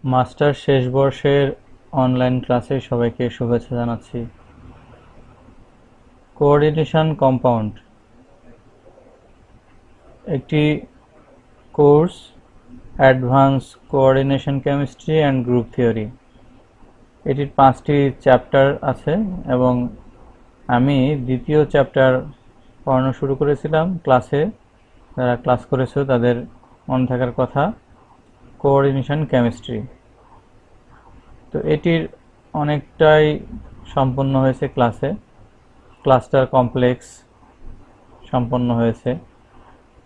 Master শেষ বর্ষের online ক্লাসে সবাইকে শুভেচ্ছা জানাচ্ছি। কোঅর্ডিনেশন কম্পাউন্ড একটি course, advance coordination chemistry and group theory. এটির 5টি চ্যাপ্টার আছে এবং আমি দ্বিতীয় চ্যাপ্টার পড়ানো শুরু করেছিলাম ক্লাসে। যারা ক্লাস করেছো তাদের মনে থাকার কথা, কোঅর্ডিনেশন কেমিস্ট্রি। তো এটির অনেকটাই সম্পন্ন হয়েছে ক্লাসে। ক্লাস্টার কমপ্লেক্স সম্পন্ন হয়েছে,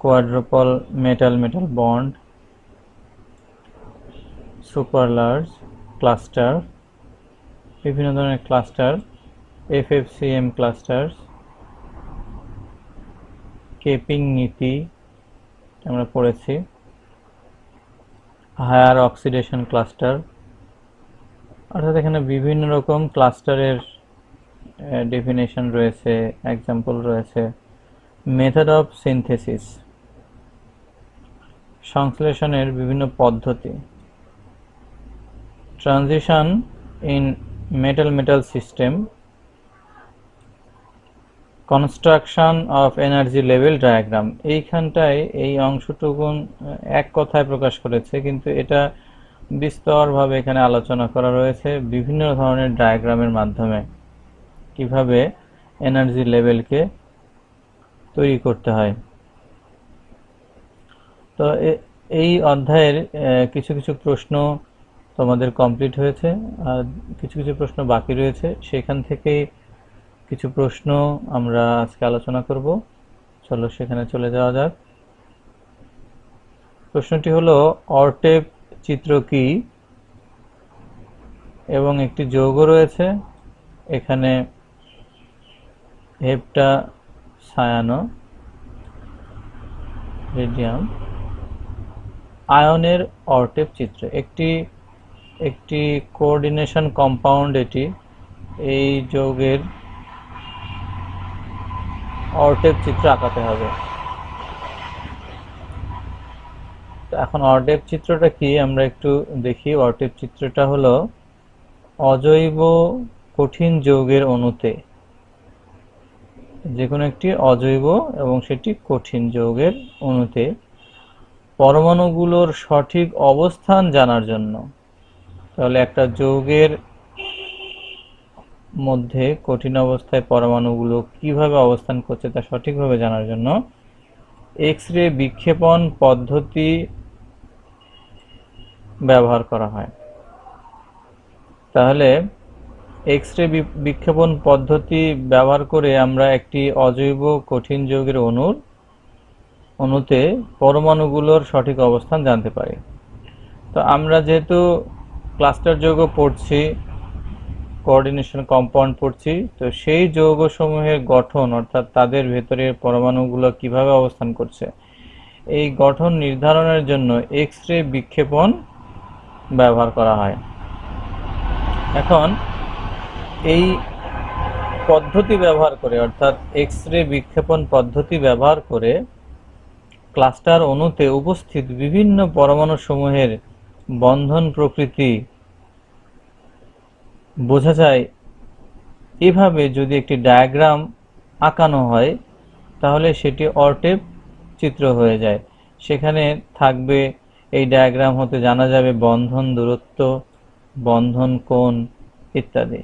quadruple metal metal bond, super large cluster, বিভিন্ন ধরনের ক্লাস্টার, এফএফসিএম ক্লাস্টার, কেপিং নীতি আমরা পড়েছি, হায়ার অক্সিডেশন ক্লাস্টার। অর্থাৎ এখানে বিভিন্ন রকম ক্লাস্টারের ডেফিনেশন রয়েছে, এক্সাম্পল রয়েছে। মেথড অফ সিনথেসিস, সংশ্লেষণের বিভিন্ন পদ্ধতি, transition in metal metal system, construction of energy level diagram. এইখানটায় এই অংশটুকুন এক কথায় প্রকাশ করেছে, কিন্তু এটা বিস্তরভাবে এখানে আলোচনা করা রয়েছে বিভিন্ন ধরনের ডায়াগ্রামের মাধ্যমে কিভাবে এনার্জি লেভেলকে তৈরি করতে হয়। তো এই অধ্যায়ের কিছু কিছু প্রশ্ন তোমাদের কমপ্লিট হয়েছে, আর কিছু কিছু প্রশ্ন বাকি রয়েছে। সেখান থেকেই কিছু প্রশ্ন আমরা আজকে আলোচনা করব। চলো সেখানে চলে যাওয়া যাক। প্রশ্নটি হলো, অরটেপ চিত্র কি? এবং একটি যৌগ রয়েছে এখানে, হেপ্টা সায়ানো রেডিয়াম আয়নের অরটেপ চিত্র। একটি কোঅর্ডিনেশন কম্পাউন্ড। এটি এই যৌগের অরটেপ চিত্র আঁকাতে হবে। এখন অরটেপ চিত্রটা কি আমরা একটু দেখি। অরটেপ চিত্রটা হলো অজৈব কঠিন যৌগের অণুতে, যে কোনো একটি অজৈব এবং সেটি কঠিন যৌগের অণুতে পরমাণুগুলোর সঠিক অবস্থান জানার জন্য। তাহলে একটা যৌগের মধ্যে কঠিন অবস্থায় পরমাণুগুলো কিভাবে অবস্থান করছে তা সঠিকভাবে জানার জন্য এক্স রে বিক্ষেপণ পদ্ধতি ব্যবহার করা হয়। তাহলে এক্স রে বিক্ষেপণ পদ্ধতি ব্যবহার করে আমরা একটি অজৈব কঠিন যৌগের অণুতে পরমাণুগুলোর সঠিক অবস্থান জানতে পারি। তো আমরা যেহেতু ক্লাস্টার যৌগ পড়ছি, কোঅর্ডিনেশন কম্পাউন্ড পড়ছি, তো সেই যৌগসমূহের গঠন অর্থাৎ তাদের ভেতরের পরমাণুগুলো কিভাবে অবস্থান করছে এই গঠন নির্ধারণের জন্য এক্স রে বিক্ষেপণ ব্যবহার করা হয়। এখন এই পদ্ধতি ব্যবহার করে অর্থাৎ এক্স রে বিক্ষেপণ পদ্ধতি ব্যবহার করে ক্লাস্টার অণুতে উপস্থিত বিভিন্ন পরমাণু সমূহের বন্ধন প্রকৃতি বোঝা যায়। এভাবে যদি একটি ডায়াগ্রাম আঁকানো হয় তাহলে সেটি অরটেপ চিত্র হয়ে যায়। সেখানে থাকবে, এই ডায়াগ্রাম হতে জানা যাবে বন্ধন দূরত্ব, বন্ধন কোণ ইত্যাদি।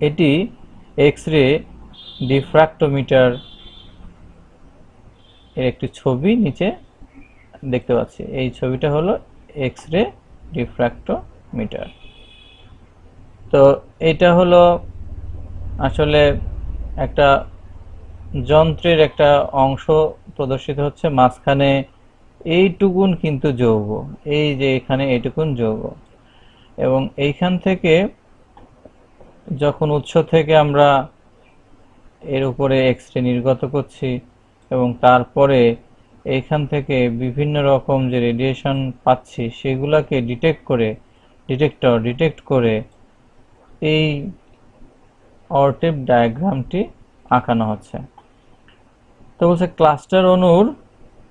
এটি এক্স রে ডিফ্র্যাক্টোমিটার এর একটি ছবি নিচে দেখতে পাচ্ছি। এই ছবিটা হলো এক্স রে ডিফ্র্যাক্টোমিটার। তো এটা হলো আসলে একটা যন্ত্রের একটা অংশ প্রদর্শিত হচ্ছে, মাঝখানে এইটুকুন কিন্তু যৌগ, এই যে এখানে এইটুকুন যৌগ, এবং এইখান থেকে যখন উৎস থেকে আমরা এর উপরে এক্স রে নির্গত করছি এবং তারপরে এইখান থেকে বিভিন্ন রকম যে রেডিয়েশন পাচ্ছি সেগুলাকে ডিটেক্ট করে এই অরটেপ ডায়াগ্রামটি আঁকানো হচ্ছে। তো বলছে ক্লাস্টার অণুর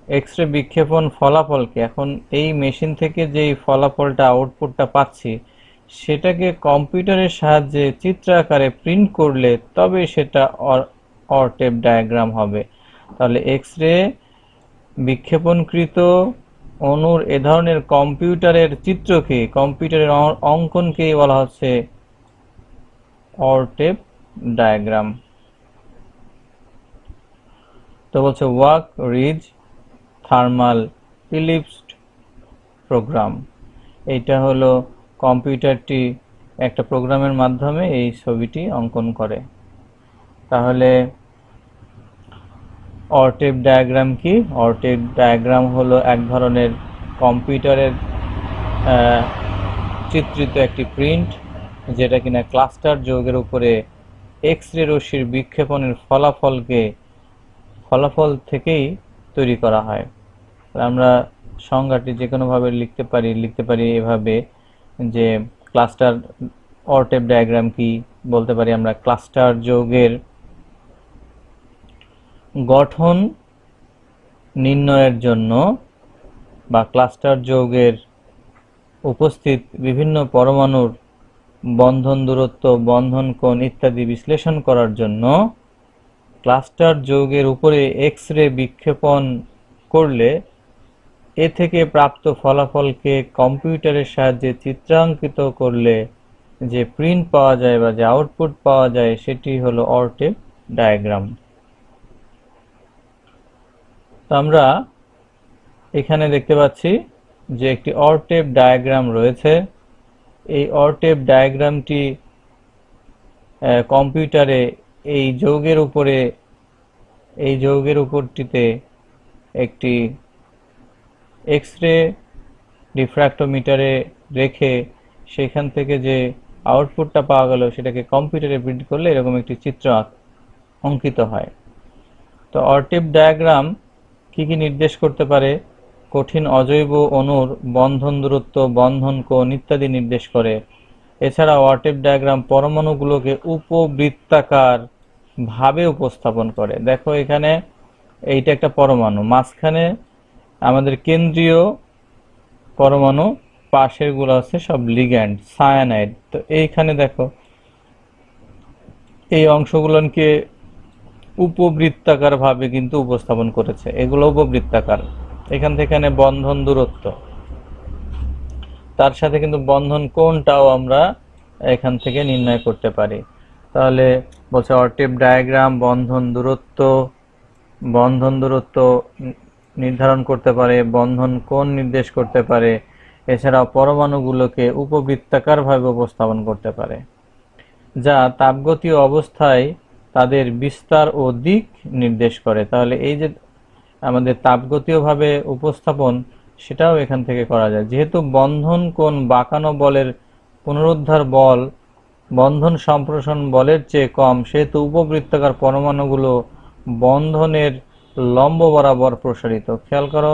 এক্স রে বিক্ষেপণ ফলাফলকে, এখন এই মেশিন থেকে যেই ফলাফলটা আউটপুটটা পাচ্ছি সেটাকে কম্পিউটারের সাহায্যে চিত্র আকারে প্রিন্ট করলে তবে সেটা অরটেপ ডায়াগ্রাম হবে। তাহলে এক্স রে বিক্ষেপণকৃত অণুর এ ধরনের কম্পিউটারের চিত্রকে, কম্পিউটারের অঙ্কনকেই বলা হচ্ছে অরটেপ ডায়াগ্রাম। তো বলছে ওয়াক রিজ থার্মাল ইলিপসড প্রোগ্রাম। এইটা হলো কম্পিউটারটি একটা প্রোগ্রামের মাধ্যমে এই ছবিটি অঙ্কন করে। তাহলে অরটেপ ডায়াগ্রাম কি? অরটেপ ডায়াগ্রাম হলো এক ধরনের কম্পিউটারের চিত্রিত একটি প্রিন্ট, যেটা কিনা ক্লাস্টার যৌগের উপরে এক্স রে রশ্মির বিক্ষেপণের ফলাফল থেকেই তৈরি করা হয়। আমরা সংজ্ঞাটি যে কোনোভাবে লিখতে পারি এভাবে যে ক্লাস্টার অরটেপ ডায়াগ্রাম কি, বলতে পারি আমরা ক্লাস্টার যৌগের গঠন নির্ণয়ের জন্য বা ক্লাস্টার যৌগের উপস্থিত বিভিন্ন পরমাণুর বন্ধন দূরত্ব, বন্ধন কোণ ইত্যাদি বিশ্লেষণ করার জন্য ক্লাস্টার যৌগের উপরে এক্স রে বিক্ষেপণ করলে এ থেকে প্রাপ্ত ফলাফলকে কম্পিউটারের সাহায্যে চিত্রাঙ্কিত করলে যে প্রিন্ট পাওয়া যায় বা যে আউটপুট পাওয়া যায় সেটি হলো অরটেপ ডায়াগ্রাম। তো আমরা এখানে দেখতে পাচ্ছি যে একটি অরটেপ ডায়াগ্রাম রয়েছে। এই অরটেপ ডায়াগ্রামটি কম্পিউটারে এই যৌগের উপরটিতে একটি এক্স রে ডিফ্র্যাক্টোমিটারে রেখে সেখান থেকে যে আউটপুটটা পাওয়া গেল সেটাকে কম্পিউটারে প্রিন্ট করলে এরকম একটি চিত্র অঙ্কিত হয়। তো অরটেপ ডায়াগ্রাম কি কি নির্দেশ করতে পারে? কঠিন অজৈব অণুর বন্ধন দূরত্ব, বন্ধন কোণ ইত্যাদি নির্দেশ করে। এছাড়া অরটেপ ডায়াগ্রাম পরমাণুগুলোকে উপবৃত্তাকার ভাবে উপস্থাপন করে। দেখো এখানে এইটা একটা পরমাণু, মাঝখানে আমাদের কেন্দ্রীয় পরমাণু, পাশের গুলো আছে সব লিগ্যান্ড সায়ানাইড। তো এইখানে দেখো এই অংশগুলোকে উপবৃত্তাকার ভাবে কিন্তু উপস্থাপন করেছে, এগুলো উপবৃত্তাকার। এখান থেকে এখানে বন্ধন দূরত্ব, তার সাথে কিন্তু বন্ধন কোণটাও আমরা এখান থেকে নির্ণয় করতে পারি। তাহলে বলছে অরটেপ ডায়াগ্রাম বন্ধন দূরত্ব নির্ধারণ করতে পারে, বন্ধন কোণ নির্দেশ করতে পারে, এছাড়াও পরমাণুগুলোকে উপবৃত্তাকার ভাবে উপস্থাপন করতে পারে, যা তাপগতীয় অবস্থায় তাদের বিস্তার ও দিক নির্দেশ করে। তাহলে এই যে আমাদের তাপগতীয়ভাবে উপস্থাপন, সেটাও এখান থেকে করা যায়। যেহেতু বন্ধন কোণ বাঁকানো বলের পুনরুদ্ধার বল বন্ধন সম্প্রসারণ বলের চেয়ে কম, সেহেতু উপবৃত্তাকার পরমাণুগুলো বন্ধনের লম্ব বরাবর প্রসারিত। খেয়াল করো,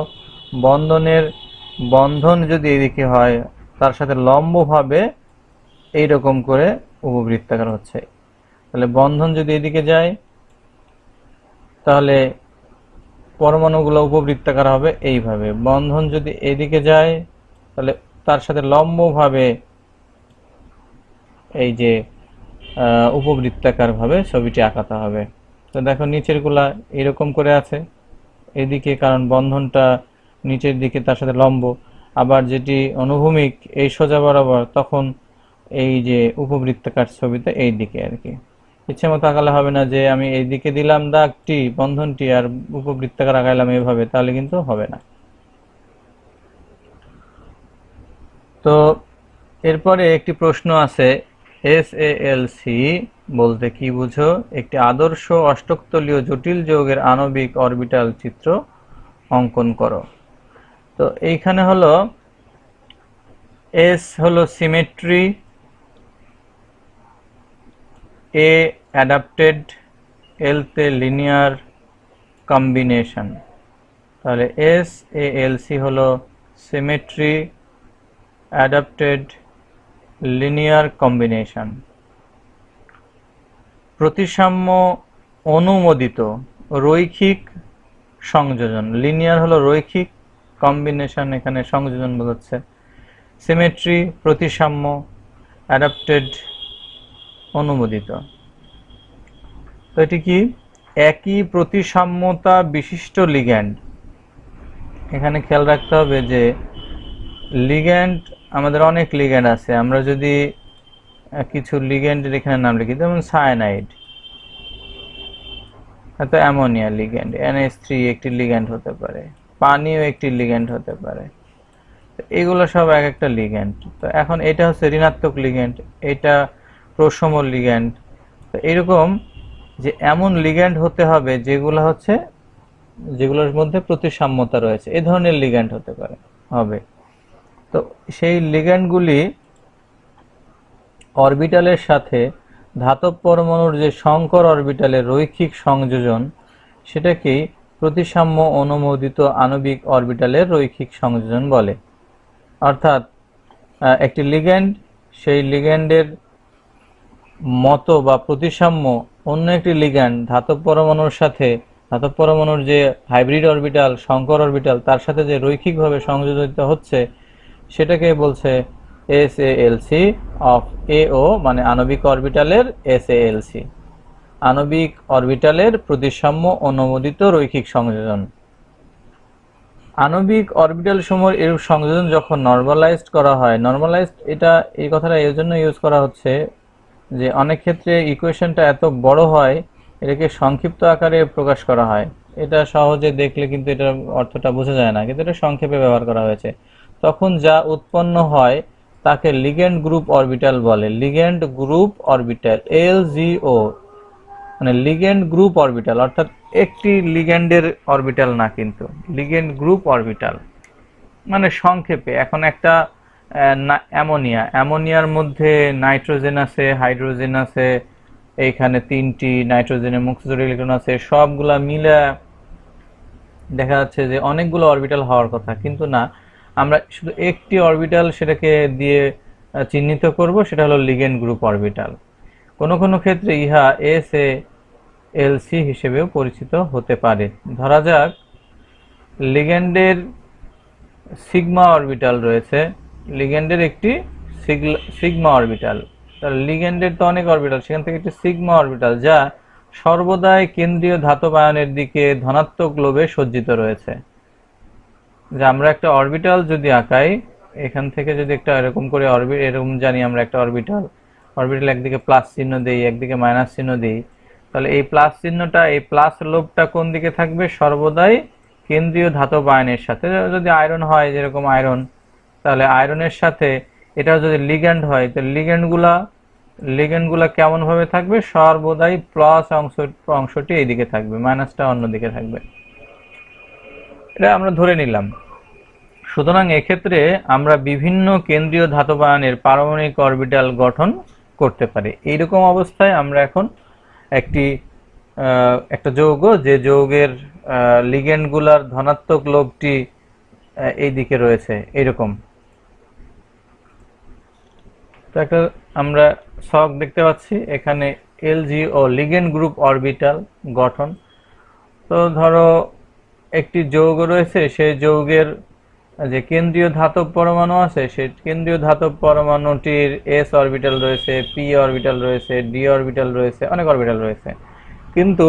বন্ধন যদি এদিকে হয় তার সাথে লম্বভাবে এইরকম করে উপবৃত্তাকার হচ্ছে। তাহলে বন্ধন যদি এদিকে যায় তাহলে পরমাণুগুলো উপবৃত্তাকার হবে এইভাবে। বন্ধন যদি এদিকে যায় তাহলে তার সাথে লম্বভাবে এই যে উপবৃত্তাকার ভাবে ছবিটি আঁকাতে হবে। তো দেখো নিচের গুলা এরকম করে আছে এদিকে, কারণ বন্ধনটা নিচের দিকে তার সাথে লম্ব। আবার যেটি অনুভূমিক এই সোজা বরাবর, তখন এই যে উপবৃত্তাকার ছবিতে এই দিকে আর কি। ইচ্ছে মতো আঁকালে হবে না যে আমি এই দিকে দিলাম দাগটি বন্ধনটি আর উপবৃত্তাকার আঁকাইলাম এইভাবে, তাহলে কিন্তু হবে না। তো এরপরে একটি প্রশ্ন আছে, এসএএলসি বলতে কি বুঝো? একটি আদর্শ অষ্টকতলীয় জটিল যৌগের আণবিক অরবিটাল চিত্র অঙ্কন করো। তো এইখানে হলো এস হলো সিমেট্রি, এ অ্যাডাপ্টেড, এল তে লিনিয়ার কম্বিনেশন। তাহলে এসএএলসি হলো সিমেট্রি, অ্যাডাপ্টেড, লিনিয়ার কম্বিনেশন। প্রতিসাম্য অনুমোদিত রৈখিক সংযোজন। লিনিয়ার হলো রৈখিক, কম্বিনেশন এখানে সংযোজন বোঝাচ্ছে। সিমেট্রি প্রতিসাম্য, অ্যাডাপ্টেড অনুমোদিত। তো এটি কি? একই প্রতিসাম্যতা বিশিষ্ট লিগ্যান্ড। এখানে খেয়াল রাখতে হবে যে লিগ্যান্ড, আমাদের অনেক লিগ্যান্ড আছে। আমরা যদি কিছু লিগ্যান্ডের এখানে নাম লিখি, যেমন সায়ানাইড, হয়তো অ্যামোনিয়া লিগ্যান্ড, NH3 একটি লিগ্যান্ড হতে পারে, পানিও একটি লিগ্যান্ড হতে পারে। এগুলো সব এক একটা লিগ্যান্ড। তো এখন এটা হচ্ছে ঋণাত্মক লিগ্যান্ড, এটা প্রশম লিগ্যান্ড। তো এরকম যে এমন লিগ্যান্ড হতে হবে যেগুলোর মধ্যে প্রতিসাম্যতা রয়েছে, এই ধরনের লিগ্যান্ড হতে পারে হবে। তো সেই লিগ্যান্ডগুলি অরবিটালের সাথে ধাতব পরমাণুর যে সংকর অরবিটালের রৈখিক সংযোজন, সেটাকেই প্রতিসাম্য অনুমোদিত আণবিক অরবিটালের রৈখিক সংযোজন বলে। অর্থাৎ একটি লিগ্যান্ড, সেই লিগ্যান্ডের মতো বা প্রতিসাম্য অন্য একটি লিগ্যান্ড ধাতব পরমাণুর যে হাইব্রিড অরবিটাল, সংকর অরবিটাল, তার সাথে যে রৈখিকভাবে সংযোজিত হচ্ছে, সেটাকে বলছে SALC অফ AO, মানে আণবিক অরবিটালের SALC, আণবিক অরবিটালের প্রতিসাম্য অনুমোদিত রৈখিক সংযোজন। আণবিক অরবিটাল সমূহের এরূপ সংযোজন যখন নরমালাইজড করা হয়, নরমালাইজড এই কথাটা এর জন্য ইউজ করা হচ্ছে যে অনেক ক্ষেত্রে ইকুয়েশনটা এত বড় হয়, এটাকে সংক্ষিপ্ত আকারে প্রকাশ করা হয়। এটা সহজে দেখলে কিন্তু এটার অর্থটা বোঝা যায় না, কিন্তু এটা সংক্ষেপে ব্যবহার করা হয়েছে। তখন যা উৎপন্ন হয় তাকে লিগ্যান্ড গ্রুপ অরবিটাল বলে। লিগ্যান্ড গ্রুপ অরবিটাল, LGO, মানে লিগ্যান্ড গ্রুপ অরবিটাল, অর্থাৎ একটি লিগ্যান্ডের অরবিটাল না, কিন্তু লিগ্যান্ড গ্রুপ অরবিটাল। মানে সংক্ষেপে, এখন একটা অ্যামোনিয়ার মধ্যে নাইট্রোজেন আছে, হাইড্রোজেন আছে, এইখানে 3টি নাইট্রোজেনের মুক্তজোড় ইলেকট্রন আছে, সবগুলা মিলে দেখা যাচ্ছে যে অনেকগুলো অরবিটাল হওয়ার কথা, কিন্তু না, আমরা শুধু একটি অরবিটাল সেটাকে দিয়ে চিহ্নিত করব, সেটা হলো লিগ্যান্ড গ্রুপ অরবিটাল। কোনো কোনো ক্ষেত্রে ইহা SALC হিসেবেও পরিচিত হতে পারে। ধরা যাক লিগ্যান্ডের সিগমা অরবিটাল রয়েছে, লিগ্যান্ডের একটি সিগমা অরবিটাল। তাহলে লিগ্যান্ডের তো অনেক অরবিটাল, সেখান থেকে একটি সিগমা অরবিটাল যা সর্বদাই কেন্দ্রীয় ধাতব আয়নের দিকে ধনাত্মক লোবে সজ্জিত রয়েছে। যে আমরা একটা অরবিটাল যদি আঁকাই, এখান থেকে যদি একটা এরকম করে এরকম জানি আমরা একটা অরবিটাল একদিকে প্লাস চিহ্ন দেই, একদিকে মাইনাস চিহ্ন দেই, তাহলে এই প্লাস চিহ্নটা, এই প্লাস লোবটা কোন দিকে থাকবে? সর্বদাই কেন্দ্রীয় ধাতব আয়নের সাথে। যদি আয়রন হয়, যেরকম আয়রন, তাহলে আয়রনের সাথে এটা যদি লিগ্যান্ড হয়, তো লিগ্যান্ডগুলা কেমন ভাবে থাকবে? সর্বদাই প্লাস অংশটি এইদিকে থাকবে, মাইনাসটা অন্যদিকে থাকবে। এটা আমরা ধরে নিলাম। সুতরাং এক্ষেত্রে আমরা বিভিন্ন কেন্দ্রীয় ধাতব আয়নের পারমাণবিক অরবিটাল গঠন করতে পারি। এইরকম অবস্থায় আমরা এখন একটা যৌগ, যে যৌগের লিগ্যান্ডগুলার ধনাত্মক লোবটি এই দিকে রয়েছে, এইরকম। তো একটা আমরা ছক দেখতে পাচ্ছি এখানে, LGO লিগ্যান্ড গ্রুপ অরবিটাল গঠন। তো ধরো একটি যৌগ রয়েছে, সেই যৌগের যে কেন্দ্রীয় ধাতব পরমাণু আছে, সেই কেন্দ্রীয় ধাতব পরমাণুটির S অরবিটাল রয়েছে, P অরবিটাল রয়েছে, D অরবিটাল রয়েছে, অনেক অরবিটাল রয়েছে। কিন্তু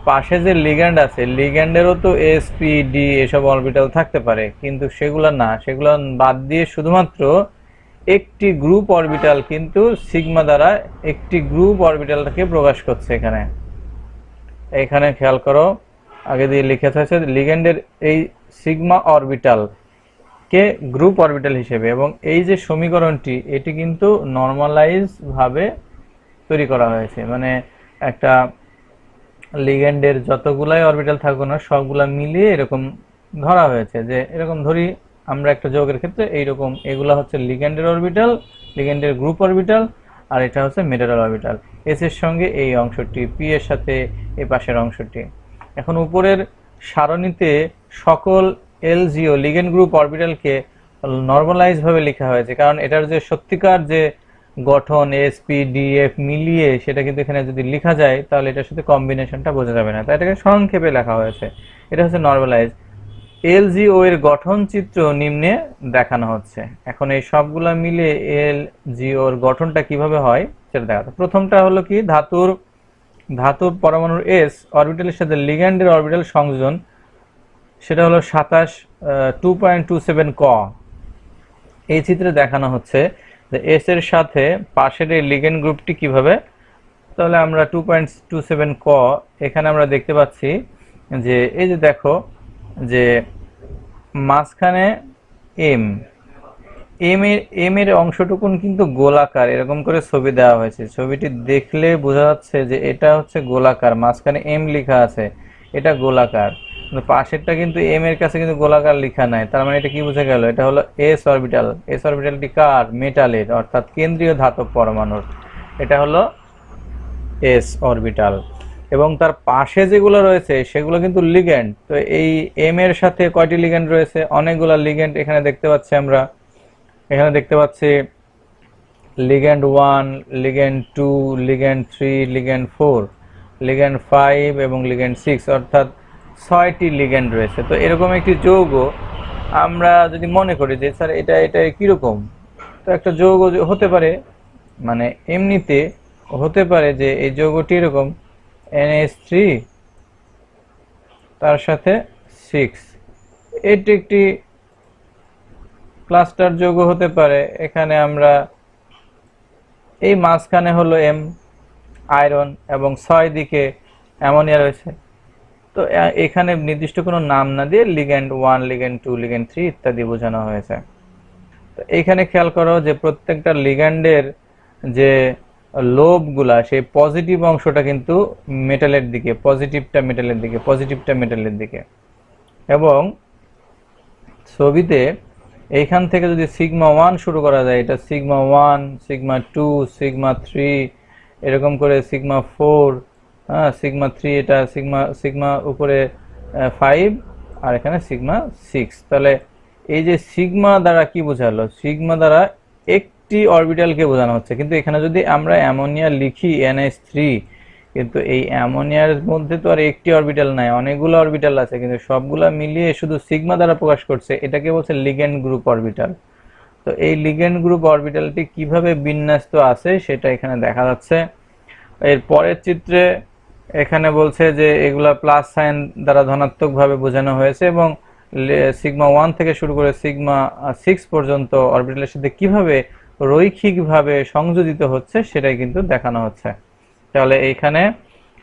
পাশে যে লিগ্যান্ড আছে, লিগ্যান্ডেরও তো S, P, D এসব অরবিটাল থাকতে পারে, কিন্তু সেগুলা না, সেগুলো বাদ দিয়ে শুধুমাত্র একটি গ্রুপ অরবিটাল, কিন্তু সিগমা দ্বারা একটি গ্রুপ অরবিটালটাকে প্রকাশ করছে। এখানে খেয়াল করো, আগে দিয়ে লিখে থাকছে লিগ্যান্ডের এই সিগমা অরবিটাল কে গ্রুপ অরবিটাল হিসেবে, এবং এই যে সমীকরণটি, এটি কিন্তু নরমালাইজ ভাবে তৈরি করা হয়েছে। মানে একটা লিগ্যান্ডের যতগুলাই অরবিটাল থাকুক না, সবগুলা মিলিয়ে এরকম ধরা হয়েছে। যে এরকম ধরি আমরা একটা যৌগের ক্ষেত্রে এইরকম, এগুলা হচ্ছে লিগ্যান্ডের অরবিটাল, লিগ্যান্ডের গ্রুপ অরবিটাল, আর এটা হচ্ছে মেটাল অরবিটাল। এস এর সঙ্গে এই অংশটি, পি এর সাথে এই পাশের অংশটি। এখন উপরের সারণীতে সকল LGO লিগ্যান্ড গ্রুপ অরবিটালকে নরমালাইজ ভাবে লেখা হয়েছে, কারণ এটার যে সত্যিকার যে গঠন এসপি ডিএফ মিলিয়ে সেটা কিন্তু এখানে যদি লেখা যায় তাহলে এটার সাথে কম্বিনেশনটা বোঝা যাবে না, তাই এটাকে সংক্ষেপে লেখা হয়েছে। এটা হচ্ছে নর্মালাইজ। এলজিও এর গঠন চিত্র নিম্নে দেখানো হচ্ছে। এখন এই সবগুলা মিলে এলজিও এর গঠনটা কিভাবে হয় সেটা দেখাতে। প্রথমটা হলো কি, ধাতুর পরমাণুর এস অরবিটালের সাথে লিগ্যান্ডের অরবিটাল সংযোজন, সেটা হলো 2.27 ক। এই চিত্রে দেখানো হচ্ছে যে এস এর সাথে পাশের এই লিগ্যান্ড গ্রুপটি কিভাবে। তাহলে আমরা 2.27 ক এখানে আমরা দেখতে পাচ্ছি যে এই যে দেখো যে মাঝখানে এম এম এর অংশটুকুন কিন্তু গোলাকার, এরকম করে ছবি দেওয়া হয়েছে। ছবিটি দেখলে বোঝা যাচ্ছে যে এটা হচ্ছে গোলাকার, মাঝখানে এম লেখা আছে, এটা গোলাকার। কিন্তু পাশেরটা কিন্তু এম এর কাছে কিন্তু গোলাকার লেখা নাই, তার মানে এটা কি বোঝা গেল, এটা হলো এস অরবিটাল। এস অরবিটালটি কার? মেটালের, অর্থাৎ কেন্দ্রীয় ধাতব পরমাণুর। এটা হলো এস অরবিটাল। এবং তার পাশে যেগুলো রয়েছে সেগুলো কিন্তু লিগ্যান্ড। তো এই এম এর সাথে কয়টি লিগ্যান্ড রয়েছে? অনেকগুলো লিগ্যান্ড এখানে দেখতে পাচ্ছি আমরা। এখানে দেখতে পাচ্ছি ligand 1, ligand 2, ligand 3, ligand 4, ligand 5 এবং লিগ্যান্ড 6, অর্থাৎ 6টি লিগ্যান্ড রয়েছে। তো এরকম একটি যৌগ আমরা যদি মনে করি যে স্যার এটা এটা কিরকম, তো একটা যৌগ হতে পারে, মানে এমনিতে হতে পারে যে এই যৌগটি এরকম NH3 তার সাথে 6, এটি একটি ক্লাস্টার যৌগ হতে পারে। এখানে আমরা এই মাঝখানে হলো এম আয়রন এবং 6 দিকে অ্যামোনিয়া রয়েছে। তো এখানে নির্দিষ্ট কোনো নাম না দিয়ে লিগ্যান্ড 1, লিগ্যান্ড 2, লিগ্যান্ড 3 ইত্যাদি বোঝানো হয়েছে। তো এইখানে খেয়াল করো যে প্রত্যেকটা লিগ্যান্ডের যে লোবগুলা, সেই পজিটিভ অংশটা কিন্তু মেটালের দিকে, পজিটিভটা মেটালের দিকে। এবং ছবিতে এইখান থেকে যদি সিগমা 1 শুরু করা যায়, এটা সিগমা 1, সিগমা 2, সিগমা 3, এরকম করে সিগমা 4, হ্যাঁ সিগমা 3, এটা সিগমা উপরে 5 আর এখানে সিগমা 6। তাহলে এই যে সিগমা দ্বারা কি বোঝালো? সিগমা দ্বারা একটি অরবিটালকে বোঝানো হচ্ছে। কিন্তু এখানে যদি আমরা অ্যামোনিয়া লিখি NH3, কিন্তু এই অ্যামোনিয়ার মধ্যে তো আর একটি অরবিটাল নাই, অনেকগুলো অরবিটাল আছে, কিন্তু সবগুলা মিলিয়ে শুধু সিগমা দ্বারা প্রকাশ করছে, এটাকে বলছে লিগ্যান্ড গ্রুপ অরবিটাল। তো এই লিগ্যান্ড গ্রুপ অরবিটালটি কিভাবে বিন্যস্ত আছে সেটা এখানে দেখা যাচ্ছে। এর পরের চিত্রে এখানে বলছে যে এগুলা প্লাস সাইন দ্বারা ধনাত্মকভাবে বোঝানো হয়েছে এবং সিগমা 1 থেকে শুরু করে সিগমা 6 পর্যন্ত অরবিটালের সাথে কিভাবে রৈখিকভাবে সংযোজিত হচ্ছে সেটাই কিন্তু দেখানো হচ্ছে। তাহলে এইখানে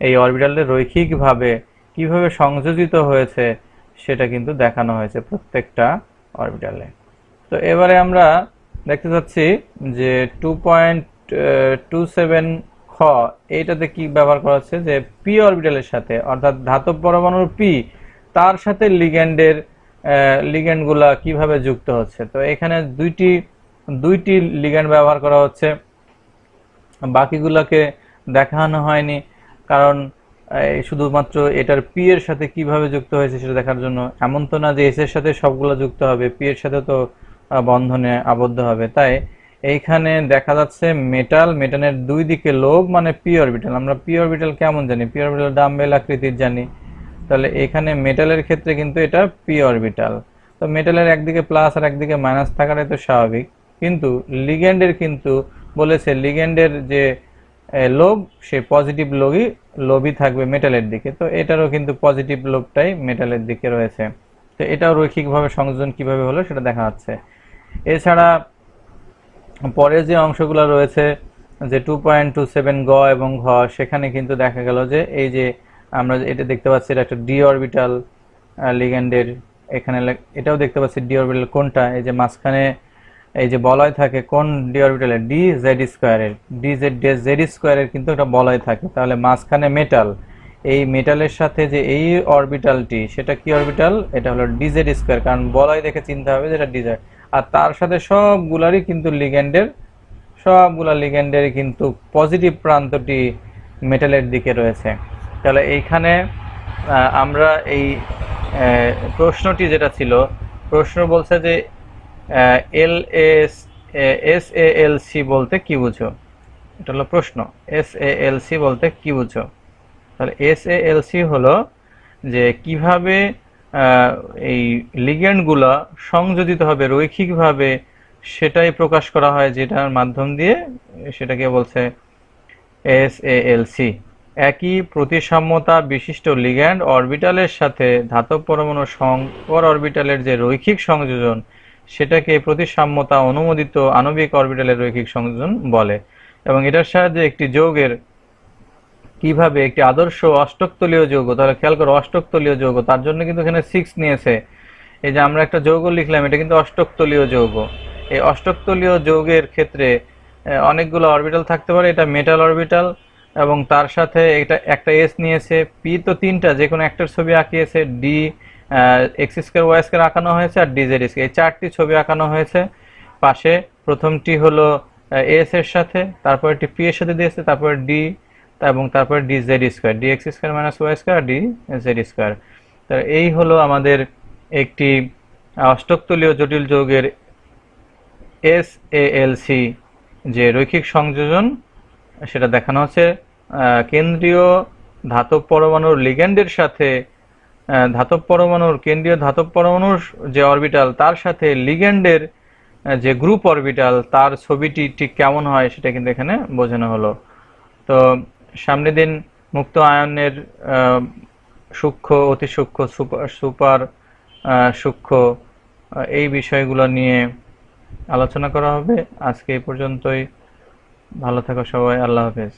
এই অরবিটালে রৈখিকভাবে কিভাবে সংযোজিত হয়েছে সেটা কিন্তু দেখানো হয়েছে প্রত্যেকটা অরবিটালে। তো এবারে আমরা দেখতে পাচ্ছি যে 2.27 খ এইটাতে কি ব্যবহার করা হচ্ছে, যে পি অরবিটালের সাথে, অর্থাৎ ধাতব পরমাণুর পি, তার সাথে লিগ্যান্ডগুলা কিভাবে যুক্ত হচ্ছে। তো এখানে দুইটি লিগ্যান্ড ব্যবহার করা হচ্ছে, বাকিগুলোকে দেখানো হয়নি, কারণ শুধুমাত্র এটার পি এর সাথে কিভাবে যুক্ত হয়েছে সেটা দেখার জন্য। এমন তো না যে এস এর সাথে সবগুলো যুক্ত হবে, পি এর সাথে তো বন্ধনে আবদ্ধ হবে। তাই এইখানে দেখা যাচ্ছে মেটালের দুই দিকে লোব মানে পি অরবিটাল। আমরা পি অরবিটাল কেমন জানি? পি অরবিটাল ডাম্বেল আকৃতির জানি। তাহলে এখানে মেটালের ক্ষেত্রে কিন্তু এটা পি অরবিটাল। তো মেটালের একদিকে প্লাস আর একদিকে মাইনাস থাকাটাই তো স্বাভাবিক। কিন্তু লিগ্যান্ডের কিন্তু বলেছে লিগ্যান্ডের যে লোব, সে পজিটিভ লোবই থাকবে মেটালের দিকে। তো এটারও কিন্তু পজিটিভ লোবটাই মেটালের দিকে রয়েছে। তো এটাও রৈখিকভাবে সংযোজন কিভাবে হলো সেটা দেখা যাচ্ছে। এছাড়া পরে যে অংশগুলো রয়েছে যে 2.27 গ এবং ঘ, সেখানে কিন্তু দেখা গেল যে এই যে আমরা এটা দেখতে পাচ্ছি, এটা একটা ডি অরবিটাল লিগ্যান্ডের। এখানে এটাও দেখতে পাচ্ছি ডি অরবিটাল কোনটা, এই যে মাঝখানে এই যে বলয় থাকে কোন ডি অরবিটালের, ডি জেড স্কোয়ারের, ডি জেড স্কোয়ারের কিন্তু একটা বলয় থাকে। তাহলে মাঝখানে মেটাল, এই মেটালের সাথে যে এই অরবিটালটি সেটা কি অরবিটাল? এটা হলো ডি জেড স্কোয়ার, কারণ বলয় দেখে চিন্তা হবে যেটা ডি জেড। আর তার সাথে সবগুলারই কিন্তু লিগ্যান্ডের কিন্তু পজিটিভ প্রান্তটি মেটালের দিকে রয়েছে। তাহলে এইখানে আমরা এই প্রশ্নটি যেটা ছিল, প্রশ্ন বলছে যে এল এস SALC বলতে কি বুঝো? এটা হলো প্রশ্ন। SALC বলতে কি বুঝো? তাহলে SALC হলো যে কিভাবে এই লিগ্যান্ডগুলো সংযোজিত হবে রৈখিকভাবে, সেটাই প্রকাশ করা হয়, যেটার মাধ্যম দিয়ে সেটাকে বলছে SALC। একই প্রতিসাম্যতা বিশিষ্ট লিগ্যান্ড অরবিটালের সাথে ধাতব পরমাণু সংকর অরবিটালের যে রৈখিক সংযোজন, সেটাকে প্রতিসাম্যতা অনুমোদিত আণবিক অরবিটালের রৈখিক সংযোজন বলে। এবং এটার সাহায্যে একটি যৌগের কিভাবে একটি আদর্শ অষ্টকতলীয় যৌগ, তাহলে খেয়াল করো অষ্টকতলীয় যৌগ, তার জন্য কিন্তু এখানে 6 নিয়েছে। এই যে আমরা একটা যৌগ লিখলাম, এটা কিন্তু অষ্টকতলীয় যৌগ। এই অষ্টকতলীয় যৌগের ক্ষেত্রে অনেকগুলো অরবিটাল থাকতে পারে, এটা মেটাল অরবিটাল, এবং তার সাথে এটা একটা এস নিয়েছে, পি তো তিনটা, যে কোনো একটার ছবি আঁকিয়েছে, D X square Y square আঁকানো হয়েছে, আর ডি জেড স্কোয়ার, এই চারটি ছবি আঁকানো হয়েছে পাশে। প্রথমটি হলো এস এর সাথে, তারপর একটি পি এর সাথে দিয়েছে, তারপর ডি, এবং তারপর D Z square, D X square minus Y square, D Z square. তো এই হলো আমাদের একটি অষ্টকতলীয় জটিল যৌগের SALC যে রৈখিক সংযোজন, সেটা দেখানো হচ্ছে কেন্দ্রীয় ধাতব পরমাণুর লিগ্যান্ডের সাথে ধাতব পরমাণুর কেন্দ্রীয় ধাতব পরমাণুর যে অরবিটাল, তার সাথে লিগ্যান্ডের যে গ্রুপ অরবিটাল, তার ছবিটি ঠিক কেমন হয় সেটা কিন্তু এখানে বোঝানো হলো। তো সামনের দিন মুক্ত আয়নের সূক্ষ্ম, অতি সূক্ষ্ম, সুপার সূক্ষ্ম, এই বিষয়গুলো নিয়ে আলোচনা করা হবে। আজকে এই পর্যন্তই। ভালো থাকো সবাই, আল্লাহ হাফেজ।